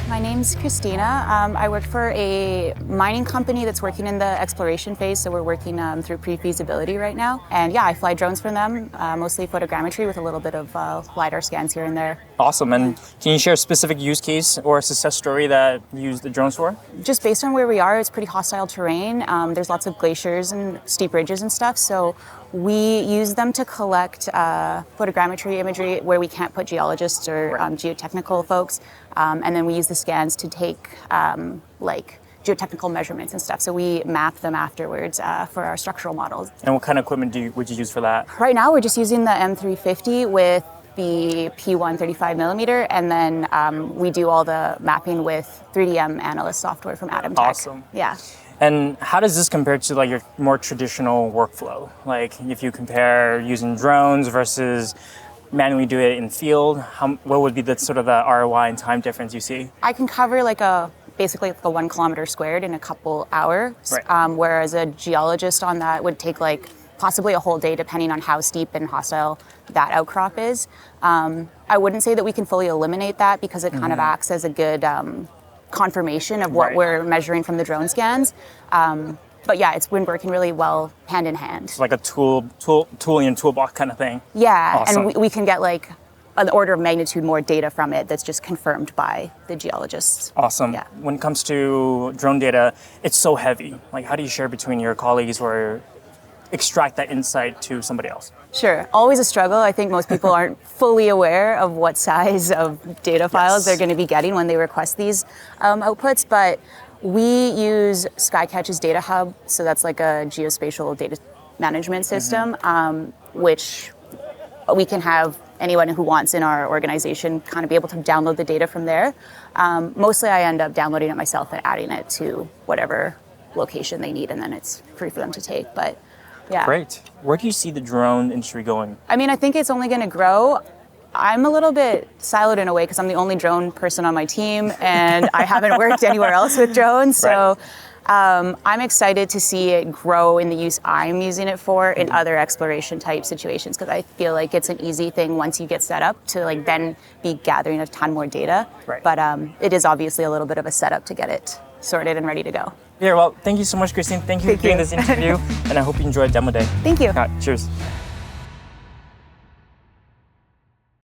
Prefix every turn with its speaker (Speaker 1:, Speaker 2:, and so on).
Speaker 1: My name's Christina. I work for a mining company that's working in the exploration phase, so we're working through pre-feasibility right now. And yeah, I fly drones for them, mostly photogrammetry with a little bit of LiDAR scans here and there.
Speaker 2: Awesome. And can you share a specific use case or a success story that you use the drones for?
Speaker 1: Just based on where we are, it's pretty hostile terrain. There's lots of glaciers and steep ridges and stuff, so we use them to collect photogrammetry imagery where we can't put geologists or geotechnical folks, and then we use the scans to take like geotechnical measurements and stuff. So we map them afterwards for our structural models.
Speaker 2: And what kind of equipment would you use for that?
Speaker 1: Right now, we're just using the M350 with the P1 35mm, and then we do all the mapping with 3DM Analyst software from Atom Tech.
Speaker 2: Awesome.
Speaker 1: Yeah.
Speaker 2: And how does this compare to like your more traditional workflow? Like if you compare using drones versus manually do it in field, what would be the sort of the ROI and time difference you see?
Speaker 1: I can cover basically like a 1 kilometer squared in a couple hours,
Speaker 2: right.
Speaker 1: Whereas a geologist on that would take like possibly a whole day depending on how steep and hostile that outcrop is. I wouldn't say that we can fully eliminate that because it kind of acts as a good confirmation of what we're measuring from the drone scans. But yeah, it's been working really well hand in hand.
Speaker 2: It's like a tool in a toolbox kind of thing.
Speaker 1: Yeah,
Speaker 2: awesome.
Speaker 1: And we can get like an order of magnitude more data from it that's just confirmed by the geologists.
Speaker 2: Awesome.
Speaker 1: Yeah.
Speaker 2: When it comes to drone data, it's so heavy. Like how do you share between your colleagues or extract that insight to somebody else?
Speaker 1: Sure, always a struggle. I think most people aren't fully aware of what size of data files they're going to be getting when they request these outputs, but we use Skycatch's Data Hub, so that's like a geospatial data management system, which we can have anyone who wants in our organization kind of be able to download the data from there. Mostly I end up downloading it myself and adding it to whatever location they need, and then it's free for them to take. But yeah.
Speaker 2: Great. Where do you see the drone industry going?
Speaker 1: I mean, I think it's only going to grow. I'm a little bit siloed in a way because I'm the only drone person on my team and I haven't worked anywhere else with drones. So I'm excited to see it grow in the use I'm using it for in other exploration type situations, because I feel like it's an easy thing once you get set up to like then be gathering a ton more data.
Speaker 2: Right.
Speaker 1: But it is obviously a little bit of a setup to get it sorted and ready to go.
Speaker 2: Yeah, well, thank you so much, Christine. Thank you for doing this interview, and I hope you enjoyed Demo Day.
Speaker 1: Thank you.
Speaker 2: All right, cheers.